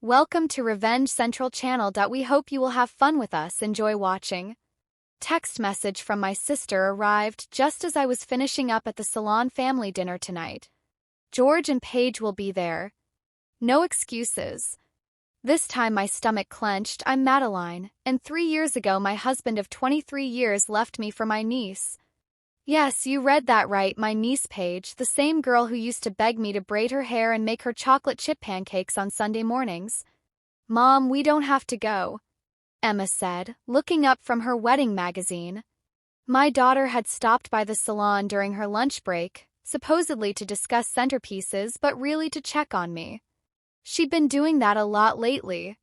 Welcome to Revenge Central Channel. We hope you will have fun with us. Enjoy watching. Text message from my sister arrived just as I was finishing up at the salon family dinner tonight. George and Paige will be there. No excuses. This time my stomach clenched. I'm Madeline, and 3 years ago my husband of 23 years left me for my niece. Yes, you read that right, my niece Paige, the same girl who used to beg me to braid her hair and make her chocolate chip pancakes on Sunday mornings. Mom, we don't have to go, Emma said, looking up from her wedding magazine. My daughter had stopped by the salon during her lunch break, supposedly to discuss centerpieces but really to check on me. She'd been doing that a lot lately.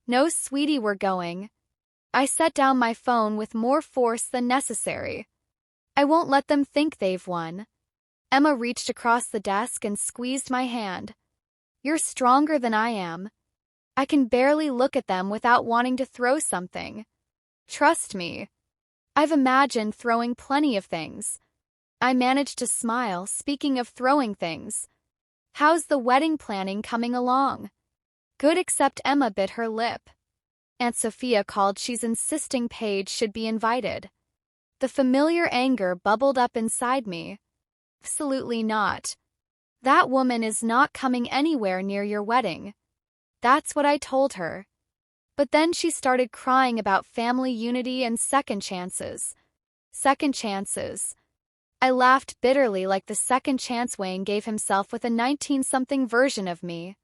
No, sweetie, we're going. I set down my phone with more force than necessary. I won't let them think they've won. Emma reached across the desk and squeezed my hand. You're stronger than I am. I can barely look at them without wanting to throw something. Trust me. I've imagined throwing plenty of things. I managed to smile, speaking of throwing things. How's the wedding planning coming along? Good, except Emma bit her lip. Aunt Sophia called. She's insisting Paige should be invited. The familiar anger bubbled up inside me. Absolutely not. That woman is not coming anywhere near your wedding. That's what I told her. But then she started crying about family unity and second chances. Second chances. I laughed bitterly, like the second chance Wayne gave himself with a 19-something version of me.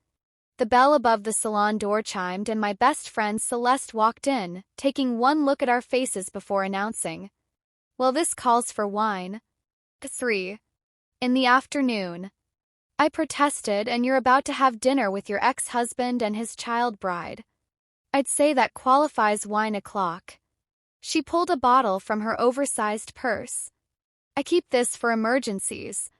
The bell above the salon door chimed and my best friend Celeste walked in, taking one look at our faces before announcing, well, this calls for wine. 3. In the afternoon. I protested, and you're about to have dinner with your ex-husband and his child bride. I'd say that qualifies wine o'clock. She pulled a bottle from her oversized purse. I keep this for emergencies.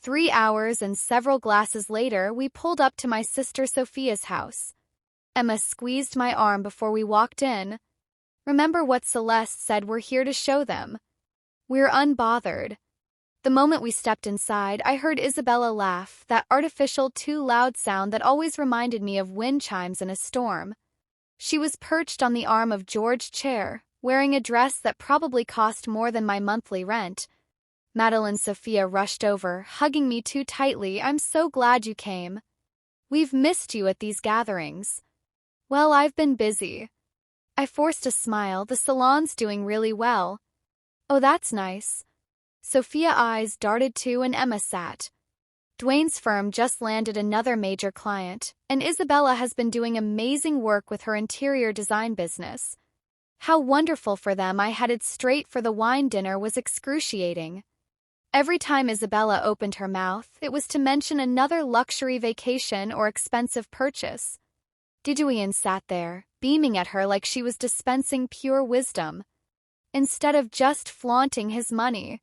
3 hours and several glasses later, we pulled up to my sister Sophia's house. Emma squeezed my arm before we walked in. Remember what Celeste said, we're here to show them. We're unbothered. The moment we stepped inside, I heard Isabella laugh, that artificial, too loud sound that always reminded me of wind chimes in a storm. She was perched on the arm of George's chair, wearing a dress that probably cost more than my monthly rent. Madeline Sophia rushed over, hugging me too tightly. I'm so glad you came. We've missed you at these gatherings. Well, I've been busy. I forced a smile. The salon's doing really well. Oh, that's nice. Sophia's eyes darted too, and Emma sat. Dwayne's firm just landed another major client, and Isabella has been doing amazing work with her interior design business. How wonderful for them. I headed straight for the wine dinner was excruciating. Every time Isabella opened her mouth, it was to mention another luxury vacation or expensive purchase. Diduian sat there, beaming at her like she was dispensing pure wisdom, instead of just flaunting his money.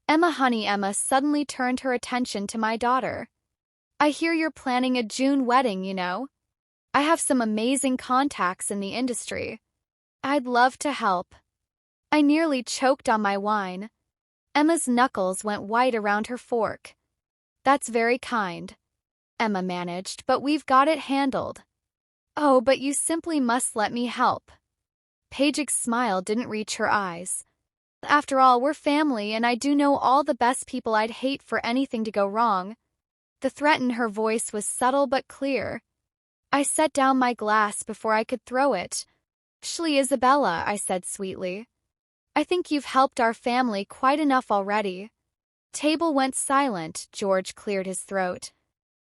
Emma suddenly turned her attention to my daughter. I hear you're planning a June wedding, you know. I have some amazing contacts in the industry. I'd love to help. I nearly choked on my wine. Emma's knuckles went white around her fork. That's very kind, Emma managed, but we've got it handled. Oh, but you simply must let me help. Paige's smile didn't reach her eyes. After all, we're family, and I do know all the best people. I'd hate for anything to go wrong. The threat in her voice was subtle but clear. I set down my glass before I could throw it. Actually, Isabella, I said sweetly, I think you've helped our family quite enough already. Table went silent. George cleared his throat.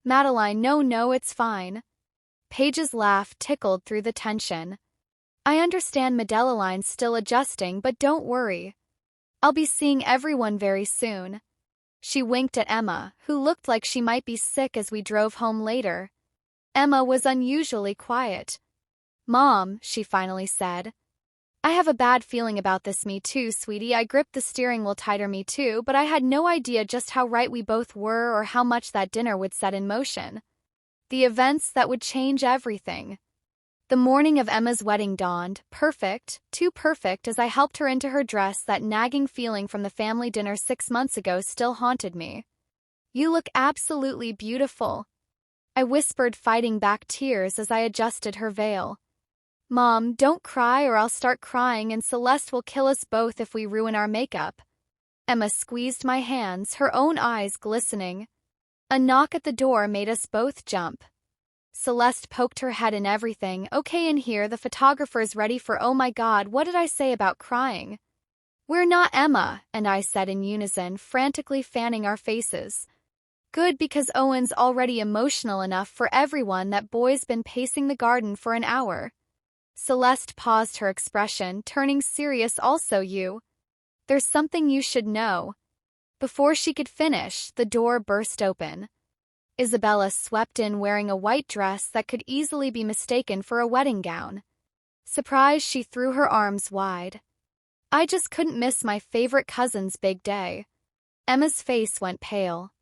Madeline, no, it's fine. Paige's laugh tickled through the tension. I understand Madeline's still adjusting, but don't worry. I'll be seeing everyone very soon. She winked at Emma, who looked like she might be sick as we drove home later. Emma was unusually quiet. Mom, she finally said. I have a bad feeling about this. Me too, sweetie. I gripped the steering wheel tighter. Me too, but I had no idea just how right we both were or how much that dinner would set in motion. The events that would change everything. The morning of Emma's wedding dawned, perfect, too perfect. As I helped her into her dress, that nagging feeling from the family dinner 6 months ago still haunted me. You look absolutely beautiful. I whispered, fighting back tears as I adjusted her veil. Mom, don't cry or I'll start crying and Celeste will kill us both if we ruin our makeup. Emma squeezed my hands, her own eyes glistening. A knock at the door made us both jump. Celeste poked her head in. Everything okay in here? The photographer's ready for— Oh my God, what did I say about crying? We're not, Emma and I said in unison, frantically fanning our faces. Good, because Owen's already emotional enough for everyone. That boy's been pacing the garden for an hour. Celeste paused, her expression turning serious. Also you. There's something you should know. Before she could finish, the door burst open. Isabella swept in wearing a white dress that could easily be mistaken for a wedding gown. Surprised, she threw her arms wide. I just couldn't miss my favorite cousin's big day. Emma's face went pale.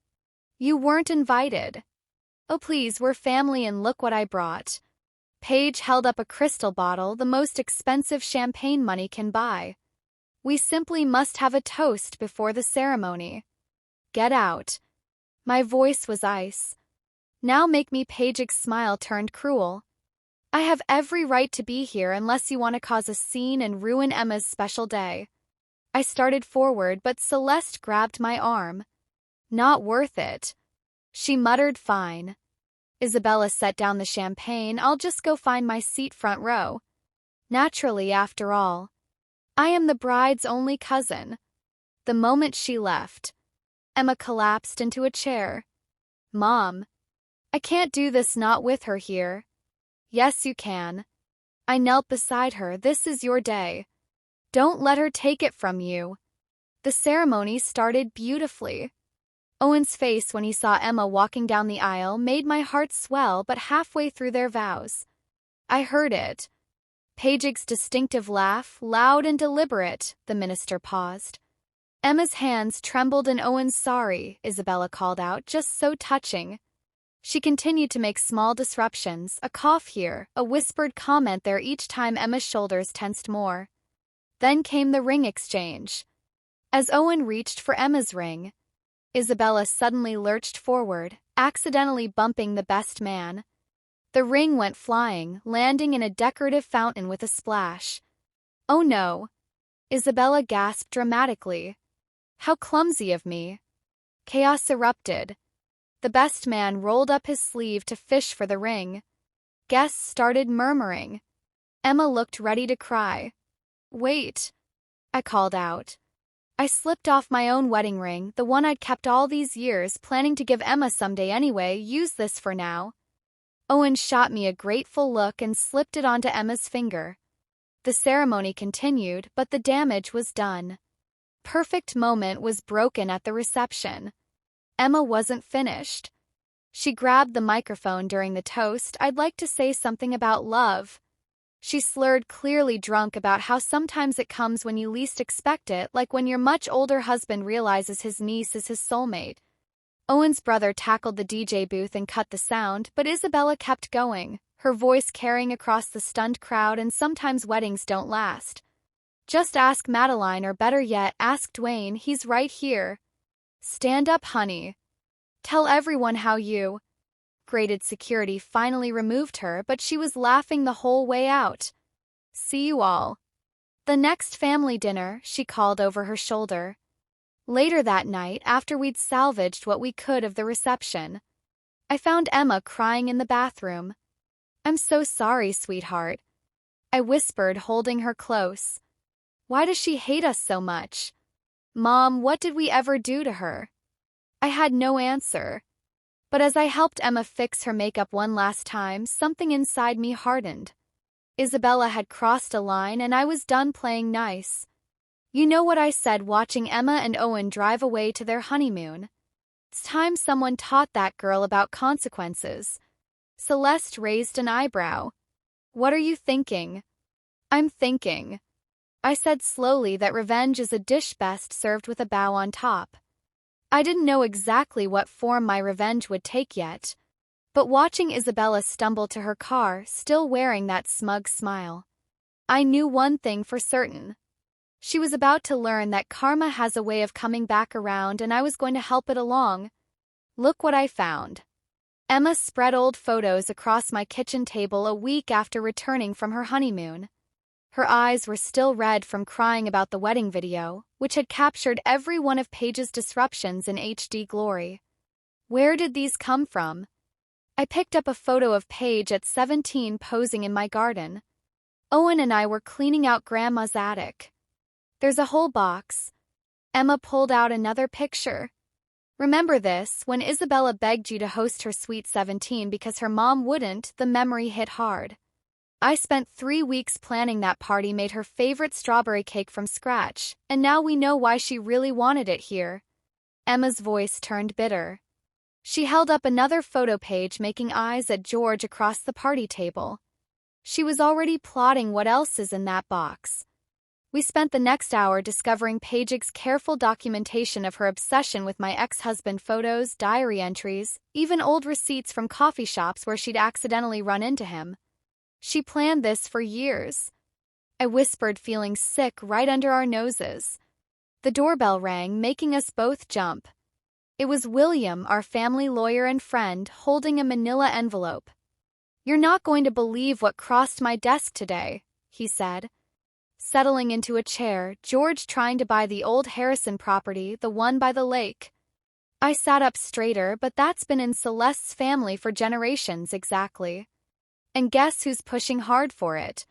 You weren't invited. Oh please, we're family and look what I brought. Paige held up a crystal bottle, the most expensive champagne money can buy. We simply must have a toast before the ceremony. Get out. My voice was ice. Now make me. Paige's smile turned cruel. I have every right to be here unless you want to cause a scene and ruin Emma's special day. I started forward, but Celeste grabbed my arm. Not worth it. She muttered. Fine. Isabella set down the champagne. I'll just go find my seat front row. Naturally, after all. I am the bride's only cousin. The moment she left, Emma collapsed into a chair. Mom, I can't do this, not with her here. Yes, you can. I knelt beside her. This is your day. Don't let her take it from you. The ceremony started beautifully. Owen's face when he saw Emma walking down the aisle made my heart swell, but halfway through their vows, I heard it. Paige's distinctive laugh, loud and deliberate. The minister paused. Emma's hands trembled and Owen's sorry, Isabella called out, just so touching. She continued to make small disruptions, a cough here, a whispered comment there. Each time Emma's shoulders tensed more. Then came the ring exchange. As Owen reached for Emma's ring, Isabella suddenly lurched forward, accidentally bumping the best man. The ring went flying, landing in a decorative fountain with a splash. Oh no! Isabella gasped dramatically. How clumsy of me. Chaos erupted. The best man rolled up his sleeve to fish for the ring. Guests started murmuring. Emma looked ready to cry. Wait, I called out. I slipped off my own wedding ring, the one I'd kept all these years, planning to give Emma someday anyway. Use this for now. Owen shot me a grateful look and slipped it onto Emma's finger. The ceremony continued, but the damage was done. Perfect moment was broken at the reception. Emma wasn't finished. She grabbed the microphone during the toast. I'd like to say something about love. She slurred, clearly drunk, about how sometimes it comes when you least expect it, like when your much older husband realizes his niece is his soulmate. Owen's brother tackled the DJ booth and cut the sound, but Isabella kept going, her voice carrying across the stunned crowd. And sometimes weddings don't last. Just ask Madeline, or better yet, ask Dwayne, he's right here. Stand up, honey. Tell everyone how you— Graded security finally removed her, but she was laughing the whole way out. See you all. The next family dinner, she called over her shoulder. Later that night, after we'd salvaged what we could of the reception, I found Emma crying in the bathroom. I'm so sorry, sweetheart, I whispered, holding her close. Why does she hate us so much? Mom, what did we ever do to her? I had no answer. But as I helped Emma fix her makeup one last time, something inside me hardened. Isabella had crossed a line and I was done playing nice. You know what I said watching Emma and Owen drive away to their honeymoon? It's time someone taught that girl about consequences. Celeste raised an eyebrow. What are you thinking? I'm thinking, I said slowly, that revenge is a dish best served with a bow on top. I didn't know exactly what form my revenge would take yet, but watching Isabella stumble to her car, still wearing that smug smile, I knew one thing for certain. She was about to learn that karma has a way of coming back around, and I was going to help it along. Look what I found. Emma spread old photos across my kitchen table a week after returning from her honeymoon. Her eyes were still red from crying about the wedding video, which had captured every one of Paige's disruptions in HD glory. Where did these come from? I picked up a photo of Paige at 17 posing in my garden. Owen and I were cleaning out Grandma's attic. There's a whole box. Emma pulled out another picture. Remember this, when Isabella begged you to host her Sweet 17 because her mom wouldn't, the memory hit hard. I spent 3 weeks planning that party, made her favorite strawberry cake from scratch, and now we know why she really wanted it here. Emma's voice turned bitter. She held up another photo page, making eyes at George across the party table. She was already plotting what else is in that box. We spent the next hour discovering Paige's careful documentation of her obsession with my ex-husband, photos, diary entries, even old receipts from coffee shops where she'd accidentally run into him. She planned this for years. I whispered, feeling sick right under our noses. The doorbell rang, making us both jump. It was William, our family lawyer and friend, holding a manila envelope. "You're not going to believe what crossed my desk today," he said. Settling into a chair, George trying to buy the old Harrison property, the one by the lake. I sat up straighter, but that's been in Celeste's family for generations exactly. And guess who's pushing hard for it?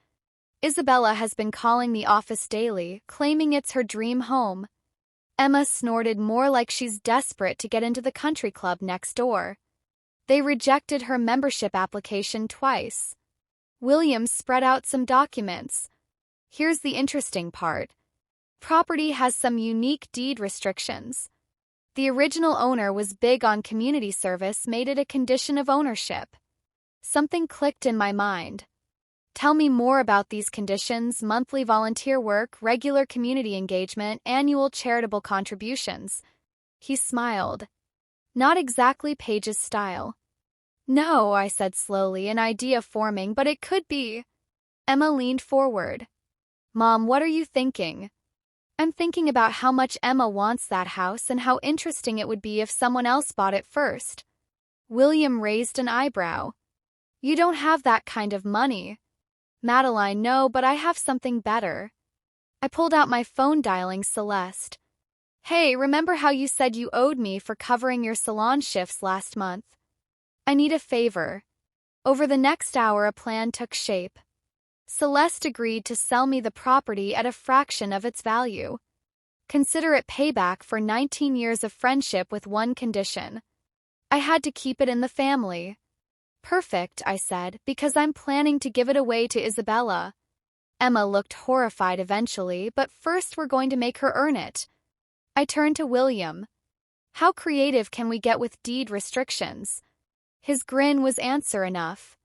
Isabella has been calling the office daily, claiming it's her dream home. Emma snorted, more like she's desperate to get into the country club next door. They rejected her membership application twice. William spread out some documents. Here's the interesting part. Property has some unique deed restrictions. The original owner was big on community service, made it a condition of ownership. Something clicked in my mind. Tell me more about these conditions: monthly volunteer work, regular community engagement, annual charitable contributions. He smiled. Not exactly Paige's style. No, I said slowly, an idea forming, but it could be. Emma leaned forward. Mom, what are you thinking? I'm thinking about how much Emma wants that house and how interesting it would be if someone else bought it first. William raised an eyebrow. You don't have that kind of money. Madeline, no, but I have something better. I pulled out my phone, dialing Celeste. Hey, remember how you said you owed me for covering your salon shifts last month? I need a favor. Over the next hour, a plan took shape. Celeste agreed to sell me the property at a fraction of its value. Consider it payback for 19 years of friendship with one condition. I had to keep it in the family. Perfect, I said, because I'm planning to give it away to Isabella. Emma looked horrified eventually, but first we're going to make her earn it. I turned to William. How creative can we get with deed restrictions? His grin was answer enough.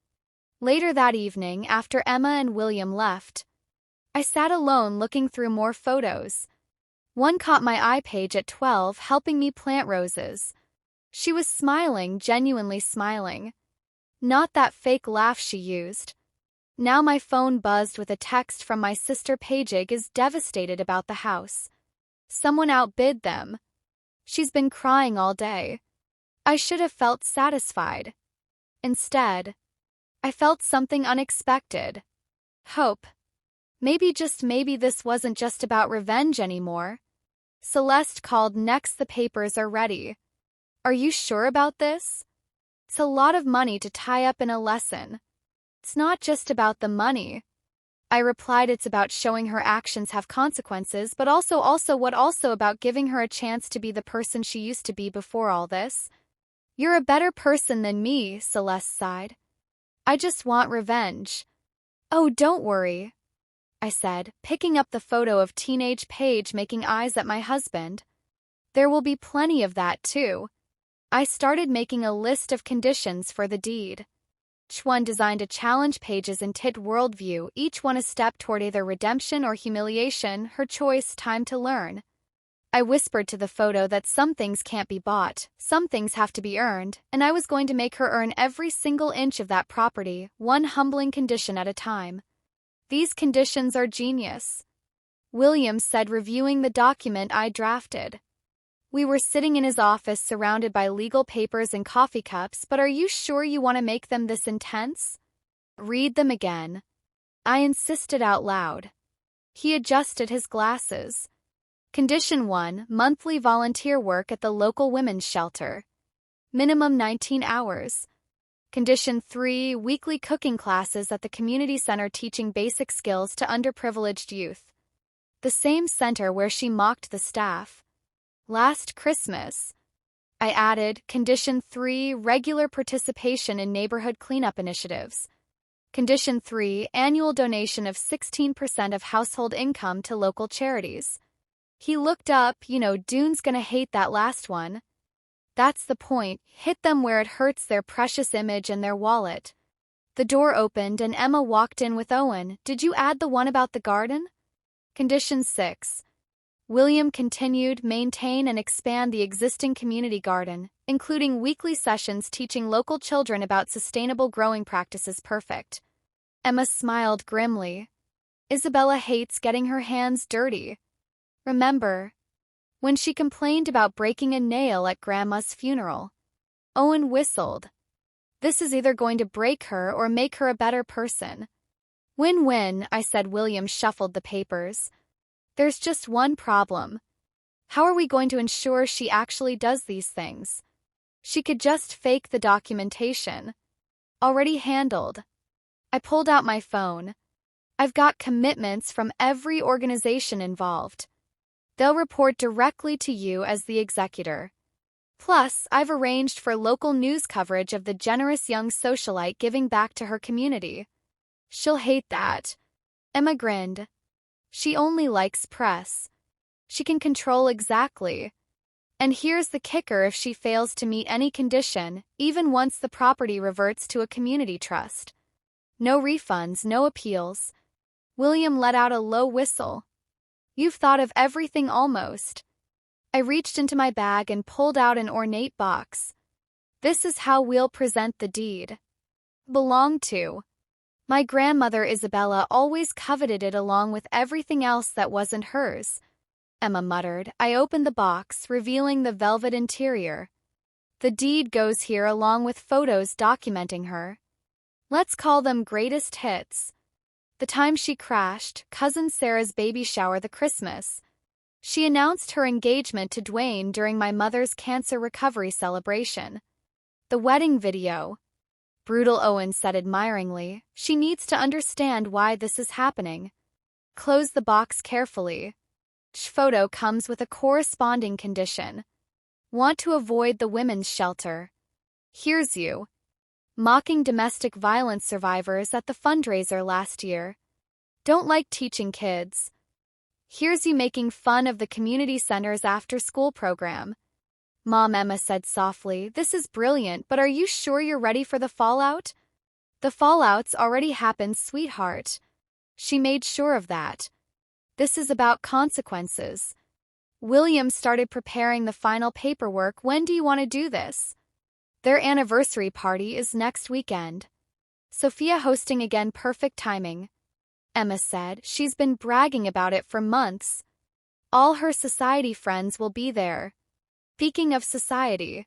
Later that evening, after Emma and William left, I sat alone looking through more photos. One caught my eye: Paige at 12, helping me plant roses. She was smiling, genuinely smiling. Not that fake laugh she used. Now my phone buzzed with a text from my sister. Paige is devastated about the house. Someone outbid them. She's been crying all day. I should have felt satisfied. Instead, I felt something unexpected. Hope. Maybe, just maybe, this wasn't just about revenge anymore. Celeste called next. The papers are ready. Are you sure about this? It's a lot of money to tie up in a lesson. It's not just about the money. I replied, it's about showing her actions have consequences, but also about giving her a chance to be the person she used to be before all this. You're a better person than me, Celeste sighed. I just want revenge. Oh, don't worry, I said, picking up the photo of teenage Paige making eyes at my husband. There will be plenty of that too. I started making a list of conditions for the deed. Each one designed to challenge Paige's entire worldview, each one a step toward either redemption or humiliation, her choice. Time to learn. I whispered to the photo that some things can't be bought, some things have to be earned, and I was going to make her earn every single inch of that property, one humbling condition at a time. These conditions are genius, William said, reviewing the document I drafted. We were sitting in his office surrounded by legal papers and coffee cups, but are you sure you want to make them this intense? Read them again. I insisted out loud. He adjusted his glasses. Condition 1, monthly volunteer work at the local women's shelter. Minimum 19 hours. Condition 3, weekly cooking classes at the community center teaching basic skills to underprivileged youth. The same center where she mocked the staff. Last Christmas. I added, Condition 3, regular participation in neighborhood cleanup initiatives. Condition 3, annual donation of 16% of household income to local charities. He looked up, Dune's gonna hate that last one. That's the point, hit them where it hurts their precious image and their wallet. The door opened and Emma walked in with Owen. Did you add the one about the garden? Condition 6. William continued, maintain and expand the existing community garden, including weekly sessions teaching local children about sustainable growing practices. Perfect. Emma smiled grimly. Isabella hates getting her hands dirty. Remember when she complained about breaking a nail at Grandma's funeral? Owen whistled. This is either going to break her or make her a better person. Win-win, I said. William shuffled the papers. There's just one problem. How are we going to ensure she actually does these things? She could just fake the documentation. Already handled. I pulled out my phone. I've got commitments from every organization involved. They'll report directly to you as the executor. Plus, I've arranged for local news coverage of the generous young socialite giving back to her community. She'll hate that. Emma grinned. She only likes press. She can control exactly. And here's the kicker: if she fails to meet any condition, even once the property reverts to a community trust. No refunds, no appeals. William let out a low whistle. You've thought of everything almost. I reached into my bag and pulled out an ornate box. This is how we'll present the deed. Belonged to. My grandmother Isabella always coveted it along with everything else that wasn't hers. Emma muttered. I opened the box, revealing the velvet interior. The deed goes here along with photos documenting her. Let's call them greatest hits. The time she crashed, cousin Sarah's baby shower, the Christmas. She announced her engagement to Dwayne during my mother's cancer recovery celebration. The wedding video. Brutal, Owen said admiringly. She needs to understand why this is happening. Close the box carefully. Each photo comes with a corresponding condition. Want to avoid the women's shelter. Here's you. Mocking domestic violence survivors at the fundraiser last year. Don't like teaching kids. Here's you making fun of the community center's after-school program. Mom, Emma said softly, this is brilliant, but are you sure you're ready for the fallout? The fallout's already happened, sweetheart. She made sure of that. This is about consequences. William started preparing the final paperwork. When do you want to do this? Their anniversary party is next weekend. Sophia hosting again. Perfect timing. Emma said. She's been bragging about it for months. All her society friends will be there. Speaking of society,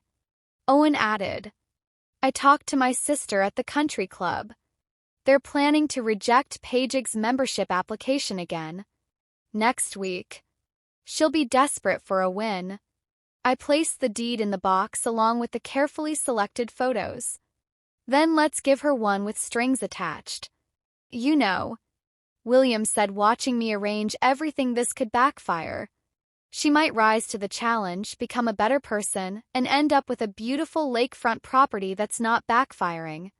Owen added, I talked to my sister at the country club. They're planning to reject Pagig's membership application again. Next week. She'll be desperate for a win. I placed the deed in the box along with the carefully selected photos. Then let's give her one with strings attached. You know, William said, watching me arrange everything. This could backfire. She might rise to the challenge, become a better person, and end up with a beautiful lakefront property that's not backfiring.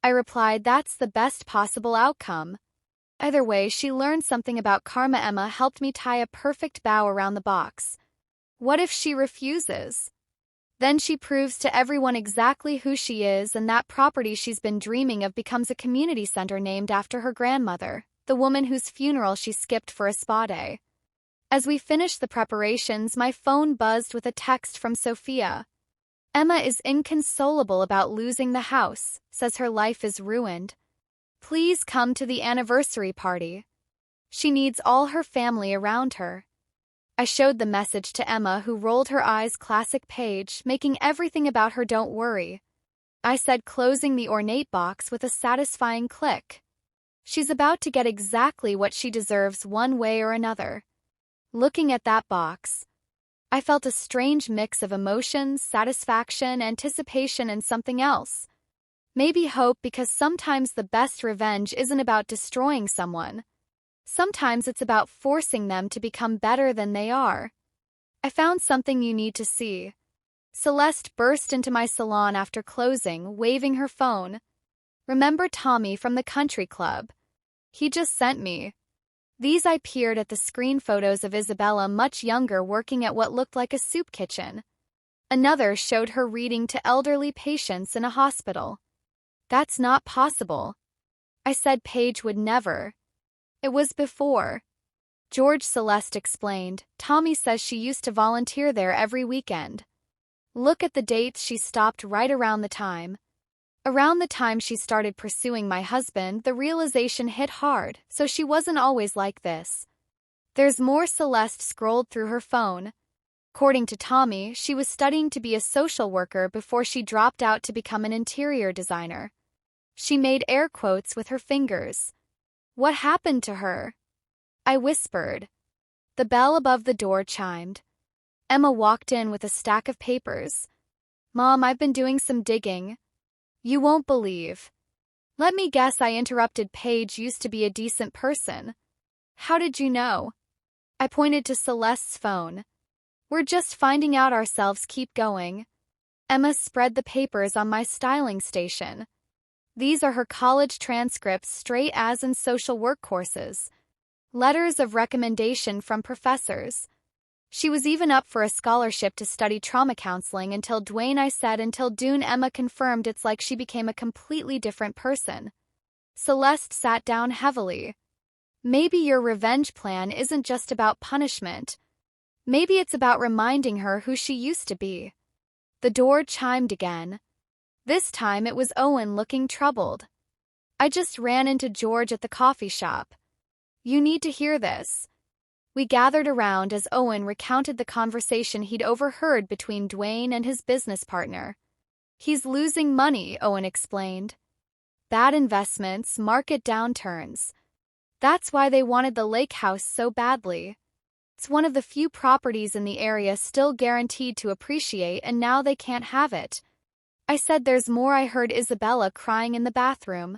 I replied, that's the best possible outcome. Either way, she learned something about karma. Emma helped me tie a perfect bow around the box. What if she refuses? Then she proves to everyone exactly who she is, and that property she's been dreaming of becomes a community center named after her grandmother, the woman whose funeral she skipped for a spa day. As we finished the preparations, my phone buzzed with a text from Sophia. Emma is inconsolable about losing the house, says her life is ruined. Please come to the anniversary party. She needs all her family around her. I showed the message to Emma, who rolled her eyes. Classic Paige, making everything about her. Don't worry, I said, closing the ornate box with a satisfying click. She's about to get exactly what she deserves one way or another. Looking at that box, I felt a strange mix of emotions, satisfaction, anticipation, and something else. Maybe hope, because sometimes the best revenge isn't about destroying someone. Sometimes it's about forcing them to become better than they are. I found something you need to see. Celeste burst into my salon after closing, waving her phone. Remember Tommy from the country club? He just sent me these. I peered at the screen photos of Isabella, much younger, working at what looked like a soup kitchen. Another showed her reading to elderly patients in a hospital. That's not possible, I said. Paige would never. It was before George, Celeste explained. Tommy says she used to volunteer there every weekend. Look at the dates. She stopped right around the time. Around the time she started pursuing my husband, the realization hit hard, so she wasn't always like this. There's more. Celeste scrolled through her phone. According to Tommy, she was studying to be a social worker before she dropped out to become an interior designer. She made air quotes with her fingers. What happened to her? I whispered. The bell above the door chimed. Emma walked in with a stack of papers. Mom, I've been doing some digging. You won't believe. Let me guess, I interrupted. Paige used to be a decent person. How did you know? I pointed to Celeste's phone. We're just finding out ourselves. Keep going. Emma spread the papers on my styling station. These are her college transcripts, straight A's and social work courses. Letters of recommendation from professors. She was even up for a scholarship to study trauma counseling until Dwayne. I said, until Dune. Emma confirmed. It's like she became a completely different person. Celeste sat down heavily. Maybe your revenge plan isn't just about punishment. Maybe it's about reminding her who she used to be. The door chimed again. This time it was Owen, looking troubled. I just ran into George at the coffee shop. You need to hear this. We gathered around as Owen recounted the conversation he'd overheard between Dwayne and his business partner. He's losing money, Owen explained. Bad investments, market downturns. That's why they wanted the lake house so badly. It's one of the few properties in the area still guaranteed to appreciate, and now they can't have it. I said, there's more. I heard Isabella crying in the bathroom.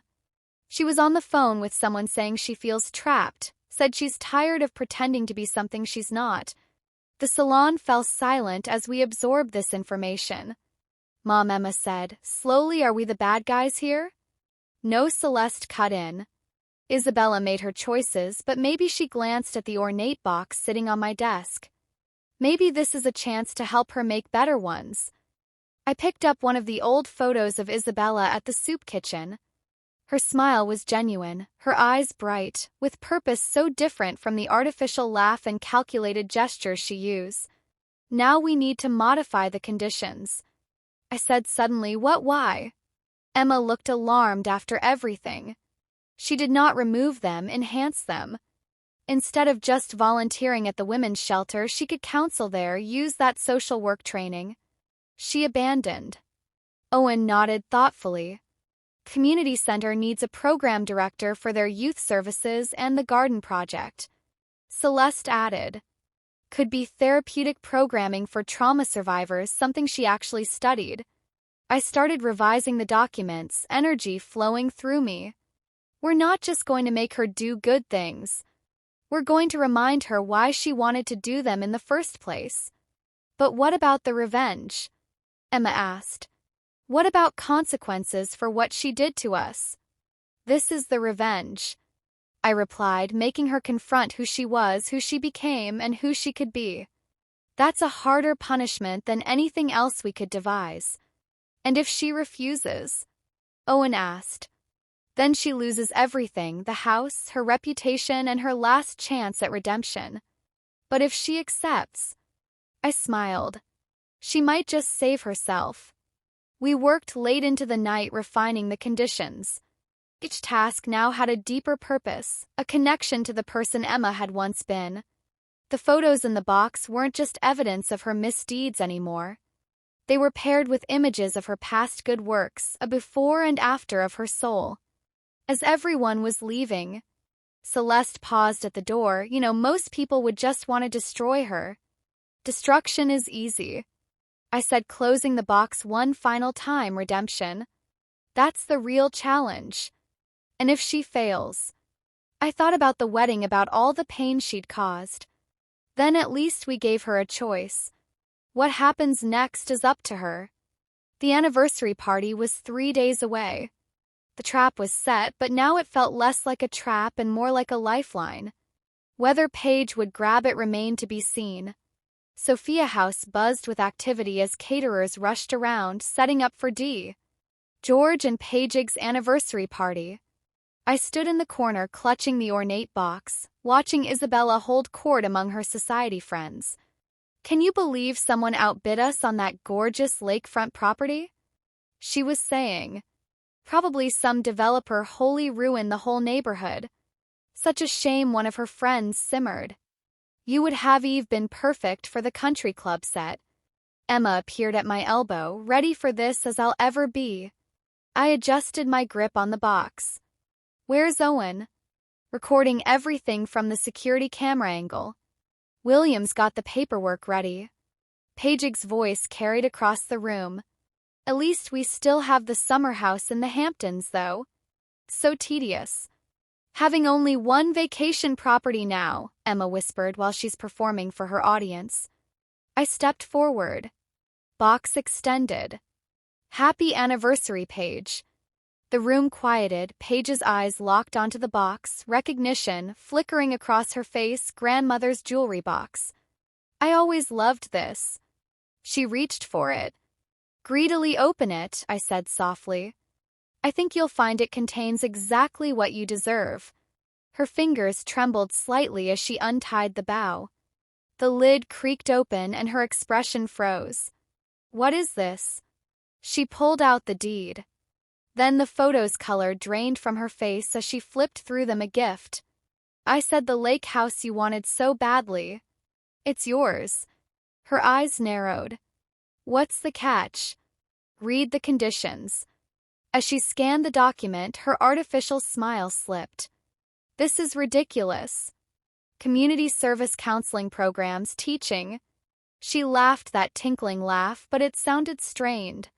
She was on the phone with someone saying she feels trapped, said she's tired of pretending to be something she's not. The salon fell silent as we absorbed this information. Mom, Emma said, slowly, are we the bad guys here? No, Celeste cut in. Isabella made her choices, but maybe she glanced at the ornate box sitting on my desk. Maybe this is a chance to help her make better ones. I picked up one of the old photos of Isabella at the soup kitchen. Her smile was genuine, her eyes bright, with purpose so different from the artificial laugh and calculated gestures she used. Now we need to modify the conditions, I said suddenly. What? Why? Emma looked alarmed. After everything. She did not remove them, enhance them. Instead of just volunteering at the women's shelter, she could counsel there, use that social work training. She abandoned. Owen nodded thoughtfully. Community center needs a program director for their youth services and the garden project. Celeste added. Could be therapeutic programming for trauma survivors, something she actually studied. I started revising the documents, energy flowing through me. We're not just going to make her do good things. We're going to remind her why she wanted to do them in the first place. But what about the revenge? Emma asked. What about consequences for what she did to us? This is the revenge, I replied, making her confront who she was, who she became, and who she could be. That's a harder punishment than anything else we could devise. And if she refuses? Owen asked. Then she loses everything, the house, her reputation, and her last chance at redemption. But if she accepts? I smiled. She might just save herself. We worked late into the night refining the conditions. Each task now had a deeper purpose, a connection to the person Emma had once been. The photos in the box weren't just evidence of her misdeeds anymore. They were paired with images of her past good works, a before and after of her soul. As everyone was leaving, Celeste paused at the door. Most people would just want to destroy her. Destruction is easy, I said, closing the box one final time. Redemption. That's the real challenge. And if she fails? I thought about the wedding, about all the pain she'd caused. Then at least we gave her a choice. What happens next is up to her. The anniversary party was 3 days away. The trap was set, but now it felt less like a trap and more like a lifeline. Whether Paige would grab it remained to be seen. Sophia House buzzed with activity as caterers rushed around, setting up for George and Paige's anniversary party. I stood in the corner clutching the ornate box, watching Isabella hold court among her society friends. Can you believe someone outbid us on that gorgeous lakefront property? She was saying. Probably some developer wholly ruined the whole neighborhood. Such a shame, one of her friends simmered. You would have Eve been perfect for the country club set. Emma appeared at my elbow, ready for this as I'll ever be. I adjusted my grip on the box. Where's Owen? Recording everything from the security camera angle. William's got the paperwork ready. Paige's voice carried across the room. At least we still have the summer house in the Hamptons, though. So tedious. Having only one vacation property now, Emma whispered while she's performing for her audience. I stepped forward. Box extended. Happy anniversary, Paige. The room quieted, Paige's eyes locked onto the box, recognition flickering across her face. Grandmother's jewelry box. I always loved this. She reached for it. Greedily open it, I said softly. I think you'll find it contains exactly what you deserve. Her fingers trembled slightly as she untied the bow. The lid creaked open and her expression froze. What is this? She pulled out the deed. Then the photo's color drained from her face as she flipped through them. A gift. I said, the lake house you wanted so badly. It's yours. Her eyes narrowed. What's the catch? Read the conditions. As she scanned the document, her artificial smile slipped. This is ridiculous. Community service counseling programs, teaching. She laughed that tinkling laugh, but it sounded strained.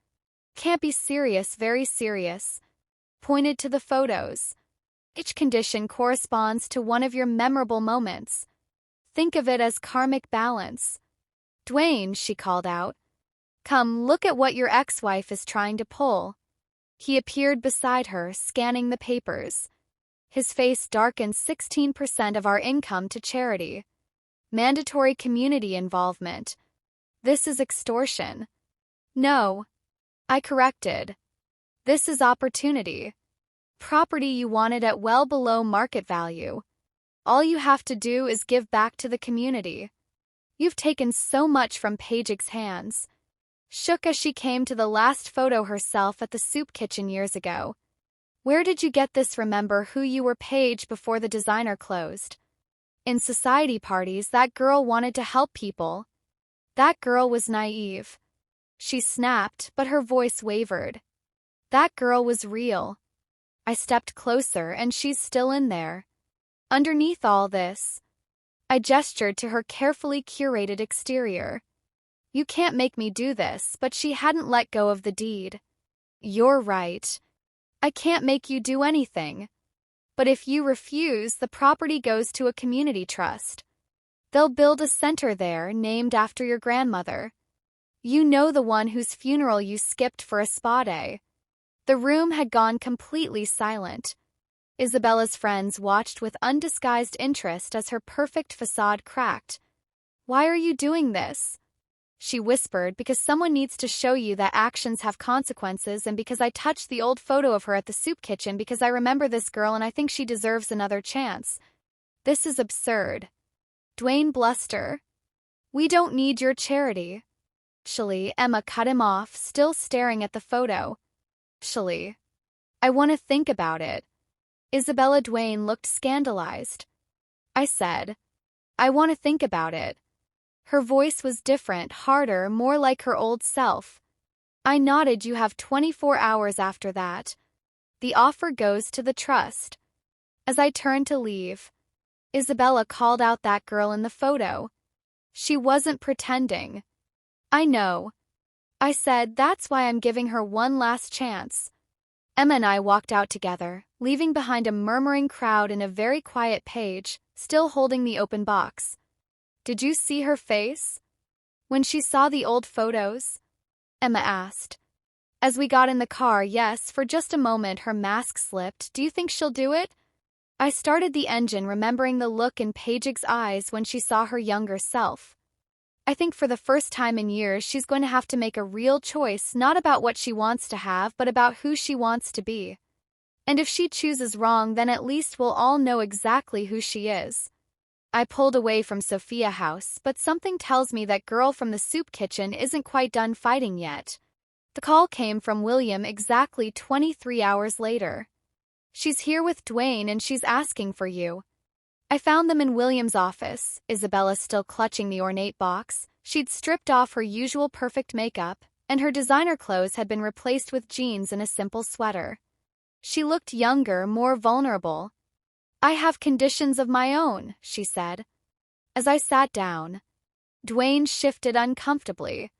Can't be serious, very serious. Pointed to the photos. Each condition corresponds to one of your memorable moments. Think of it as karmic balance. Dwayne, she called out. Come, look at what your ex-wife is trying to pull. He appeared beside her, scanning the papers. His face darkened. 16% of our income to charity. Mandatory community involvement. This is extortion. No. I corrected. This is opportunity. Property you wanted at well below market value. All you have to do is give back to the community. You've taken so much from Paige's hands. Shook as she came to the last photo herself at the soup kitchen years ago. Where did you get this? Remember who you were, Paige, before the designer closed. In society parties, that girl wanted to help people. That girl was naive. She snapped, but her voice wavered. That girl was real. I stepped closer, and she's still in there. Underneath all this. I gestured to her carefully curated exterior. You can't make me do this, but she hadn't let go of the deed. You're right. I can't make you do anything. But if you refuse, the property goes to a community trust. They'll build a center there named after your grandmother. You know, the one whose funeral you skipped for a spa day. The room had gone completely silent. Isabella's friends watched with undisguised interest as her perfect facade cracked. Why are you doing this? She whispered, because someone needs to show you that actions have consequences, and because I touched the old photo of her at the soup kitchen, because I remember this girl and I think she deserves another chance. This is absurd. Dwayne blustered. We don't need your charity. Actually, Emma cut him off, still staring at the photo. Actually, I want to think about it. Isabella. Dwayne looked scandalized. I said, I want to think about it. Her voice was different, harder, more like her old self. I nodded. You have 24 hours after that. The offer goes to the trust. As I turned to leave, Isabella called out, that girl in the photo. She wasn't pretending. I know. I said, that's why I'm giving her one last chance. Emma and I walked out together, leaving behind a murmuring crowd and a very quiet Paige, still holding the open box. Did you see her face when she saw the old photos? Emma asked. As we got in the car, yes, for just a moment her mask slipped. Do you think she'll do it? I started the engine, remembering the look in Paige's eyes when she saw her younger self. I think for the first time in years she's going to have to make a real choice, not about what she wants to have, but about who she wants to be. And if she chooses wrong, then at least we'll all know exactly who she is. I pulled away from Sophia House, but something tells me that girl from the soup kitchen isn't quite done fighting yet. The call came from William exactly 23 hours later. She's here with Dwayne and she's asking for you. I found them in William's office, Isabella still clutching the ornate box. She'd stripped off her usual perfect makeup, and her designer clothes had been replaced with jeans and a simple sweater. She looked younger, more vulnerable. I have conditions of my own, she said. As I sat down, Dwayne shifted uncomfortably.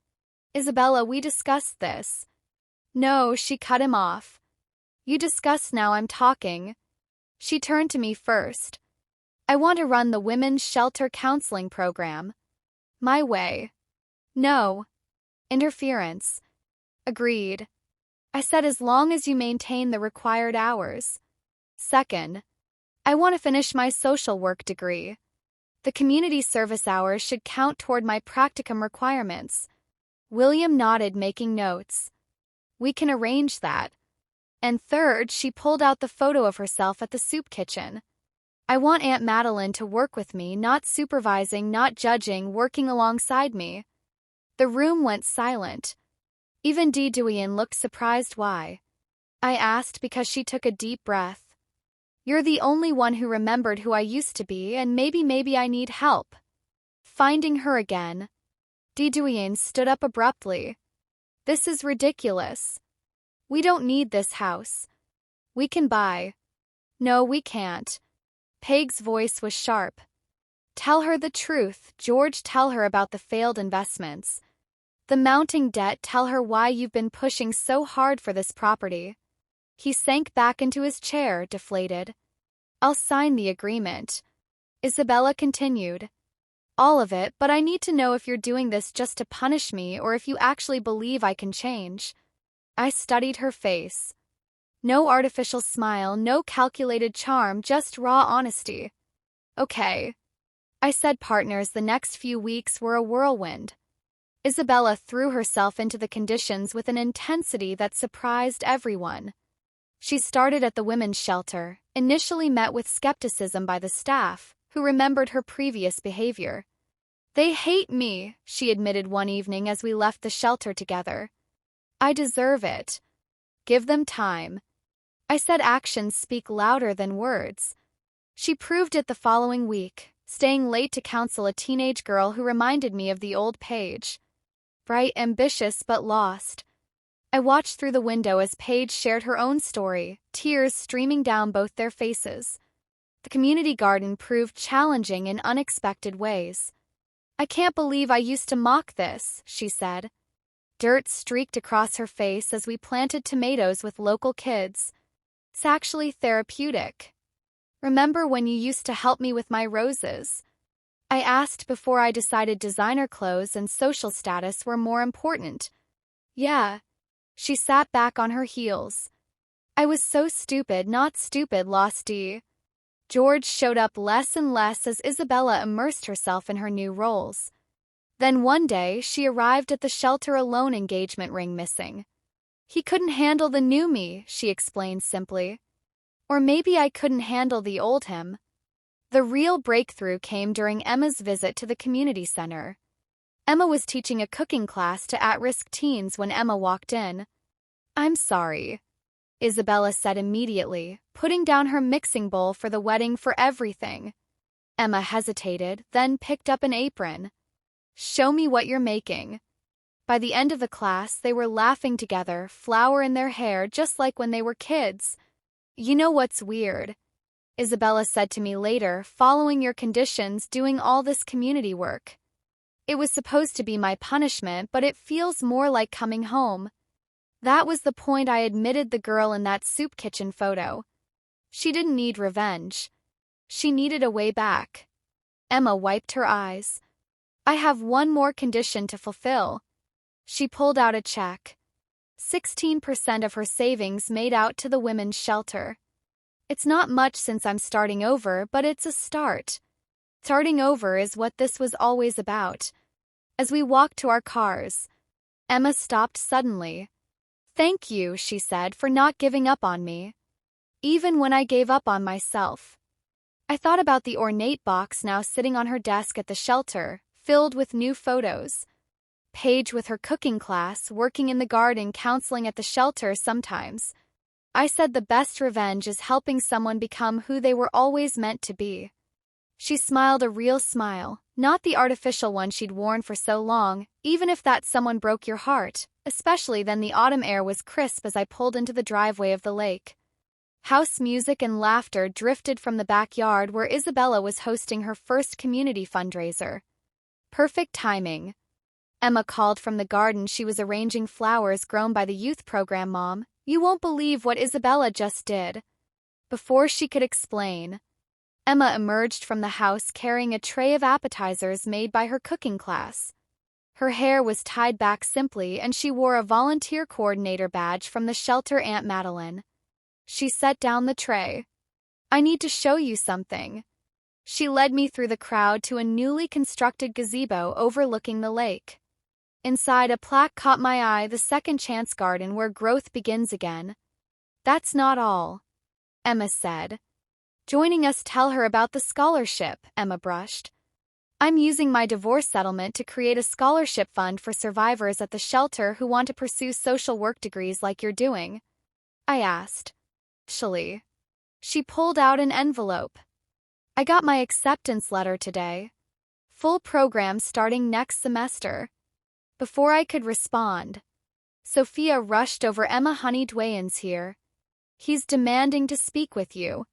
Isabella, we discussed this. No, she cut him off. You discuss now, I'm talking. She turned to me first. I want to run the women's shelter counseling program. My way. No. Interference. Agreed. I said, as long as you maintain the required hours. Second, I want to finish my social work degree. The community service hours should count toward my practicum requirements. William nodded, making notes. We can arrange that. And third, she pulled out the photo of herself at the soup kitchen. I want Aunt Madeline to work with me, not supervising, not judging, working alongside me. The room went silent. Even Duane looked surprised. Why? I asked, because she took a deep breath. You're the only one who remembered who I used to be, and maybe I need help finding her again. Duane stood up abruptly. This is ridiculous. We don't need this house. We can buy. No, we can't. Peg's voice was sharp. Tell her the truth, George. Tell her about the failed investments. The mounting debt. Tell her why you've been pushing so hard for this property. He sank back into his chair, deflated. I'll sign the agreement. Isabella continued. All of it, but I need to know if you're doing this just to punish me or if you actually believe I can change. I studied her face. No artificial smile, no calculated charm, just raw honesty. Okay. I said. Partners, the next few weeks were a whirlwind. Isabella threw herself into the conditions with an intensity that surprised everyone. She started at the women's shelter, initially met with skepticism by the staff, who remembered her previous behavior. They hate me, she admitted one evening as we left the shelter together. I deserve it. Give them time. I said. Actions speak louder than words. She proved it the following week, staying late to counsel a teenage girl who reminded me of the old Paige. Bright, ambitious, but lost. I watched through the window as Paige shared her own story, tears streaming down both their faces. The community garden proved challenging in unexpected ways. I can't believe I used to mock this, she said. Dirt streaked across her face as we planted tomatoes with local kids. It's actually therapeutic. Remember when you used to help me with my roses? I asked before I decided designer clothes and social status were more important. Yeah. She sat back on her heels. I was so stupid, not stupid, Lost D. George showed up less and less as Isabella immersed herself in her new roles. Then one day, she arrived at the shelter alone, engagement ring missing. He couldn't handle the new me, she explained simply. Or maybe I couldn't handle the old him. The real breakthrough came during Emma's visit to the community center. Emma was teaching a cooking class to at-risk teens when Emma walked in. I'm sorry, Isabella said immediately, putting down her mixing bowl. For the wedding, for everything. Emma hesitated, then picked up an apron. Show me what you're making. By the end of the class, they were laughing together, flour in their hair just like when they were kids. You know what's weird? Isabella said to me later, following your conditions, doing all this community work. It was supposed to be my punishment, but it feels more like coming home. That was the point I admitted the girl in that soup kitchen photo. She didn't need revenge. She needed a way back. Emma wiped her eyes. I have one more condition to fulfill. She pulled out a check. 16% of her savings made out to the women's shelter. It's not much since I'm starting over, but it's a start. Starting over is what this was always about. As we walked to our cars, Emma stopped suddenly. Thank you, she said, for not giving up on me. Even when I gave up on myself. I thought about the ornate box now sitting on her desk at the shelter, filled with new photos. Paige with her cooking class, working in the garden, counseling at the shelter sometimes. I said the best revenge is helping someone become who they were always meant to be. She smiled a real smile, not the artificial one she'd worn for so long, even if that someone broke your heart, especially then. The autumn air was crisp as I pulled into the driveway of the lake. House music and laughter drifted from the backyard where Isabella was hosting her first community fundraiser. Perfect timing. Emma called from the garden. She was arranging flowers grown by the youth program. Mom, you won't believe what Isabella just did. Before she could explain, Emma emerged from the house carrying a tray of appetizers made by her cooking class. Her hair was tied back simply and she wore a volunteer coordinator badge from the shelter. Aunt Madeline. She set down the tray. I need to show you something. She led me through the crowd to a newly constructed gazebo overlooking the lake. Inside, a plaque caught my eye, the Second Chance Garden where growth begins again. That's not all, Emma said. Joining us, tell her about the scholarship, Emma brushed. I'm using my divorce settlement to create a scholarship fund for survivors at the shelter who want to pursue social work degrees like you're doing. I asked. Actually, she pulled out an envelope. I got my acceptance letter today. Full program starting next semester. Before I could respond, Sophia rushed over. Emma, honey, Dwayne's here. He's demanding to speak with you.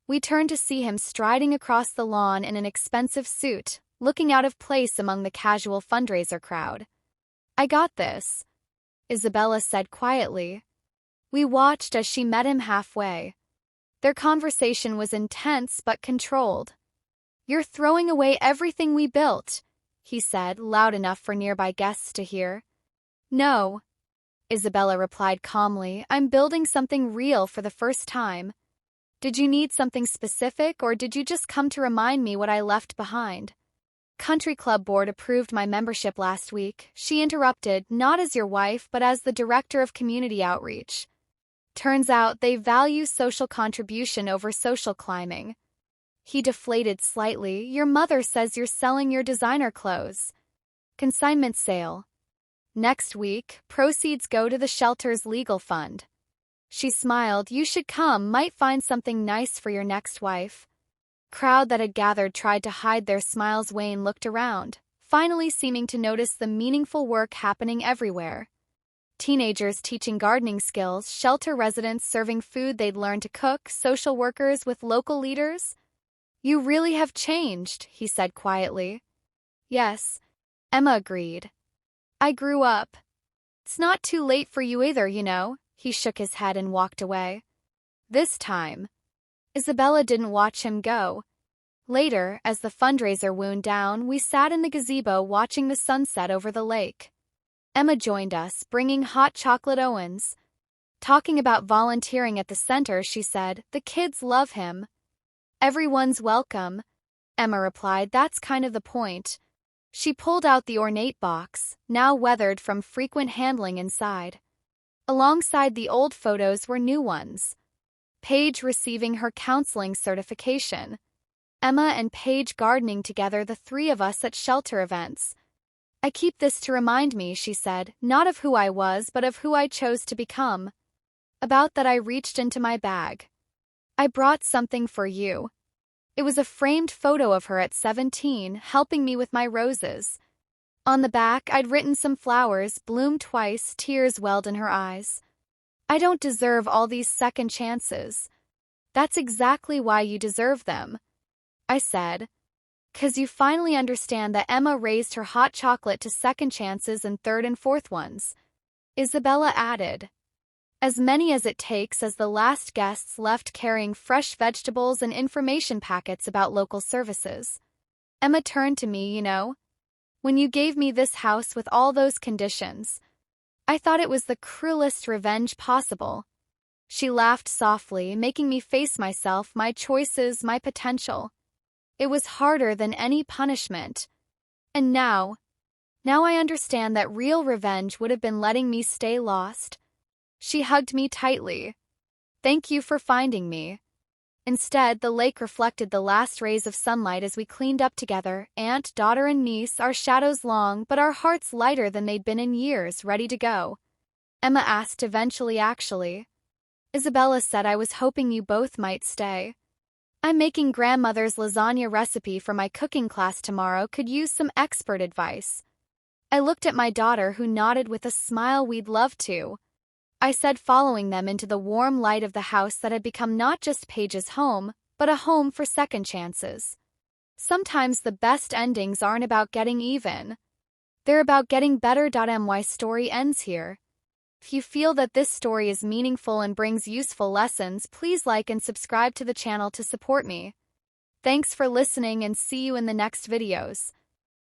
We turned to see him striding across the lawn in an expensive suit, looking out of place among the casual fundraiser crowd. I got this, Isabella said quietly. We watched as she met him halfway. Their conversation was intense but controlled. You're throwing away everything we built, he said, loud enough for nearby guests to hear. No, Isabella replied calmly. I'm building something real for the first time. Did you need something specific, or did you just come to remind me what I left behind? Country Club Board approved my membership last week, she interrupted, not as your wife but as the director of community outreach. Turns out they value social contribution over social climbing. He deflated slightly. Your mother says you're selling your designer clothes. Consignment sale. Next week, proceeds go to the shelter's legal fund. She smiled. You should come, might find something nice for your next wife. Crowd that had gathered tried to hide their smiles. Wayne looked around, finally seeming to notice the meaningful work happening everywhere. Teenagers teaching gardening skills, shelter residents serving food they'd learned to cook, social workers with local leaders. You really have changed, he said quietly. Yes, Emma agreed. I grew up. It's not too late for you either, you know. He shook his head and walked away. This time, Isabella didn't watch him go. Later, as the fundraiser wound down, we sat in the gazebo watching the sunset over the lake. Emma joined us, bringing hot chocolate Owens. Talking about volunteering at the center, she said, the kids love him. Everyone's welcome, Emma replied. That's kind of the point. She pulled out the ornate box, now weathered from frequent handling inside. Alongside the old photos were new ones. Paige receiving her counseling certification. Emma and Paige gardening together, the three of us at shelter events. I keep this to remind me, she said, not of who I was but of who I chose to become. About that I reached into my bag. I brought something for you. It was a framed photo of her at 17, helping me with my roses. On the back, I'd written some flowers, bloomed twice, tears welled in her eyes. I don't deserve all these second chances. That's exactly why you deserve them, I said. 'Cause you finally understand that Emma raised her hot chocolate to second chances and third and fourth ones. Isabella added. As many as it takes, as the last guests left carrying fresh vegetables and information packets about local services. Emma turned to me, when you gave me this house with all those conditions. I thought it was the cruelest revenge possible. She laughed softly, making me face myself, my choices, my potential. It was harder than any punishment. And now I understand that real revenge would have been letting me stay lost. She hugged me tightly. Thank you for finding me. Instead, the lake reflected the last rays of sunlight as we cleaned up together, aunt, daughter, and niece, our shadows long, but our hearts lighter than they'd been in years, ready to go. Emma asked eventually, actually. Isabella said I was hoping you both might stay. I'm making grandmother's lasagna recipe for my cooking class tomorrow, could use some expert advice. I looked at my daughter, who nodded with a smile. We'd love to, I said, following them into the warm light of the house that had become not just Paige's home, but a home for second chances. Sometimes the best endings aren't about getting even. They're about getting better. My story ends here. If you feel that this story is meaningful and brings useful lessons, please like and subscribe to the channel to support me. Thanks for listening and see you in the next videos.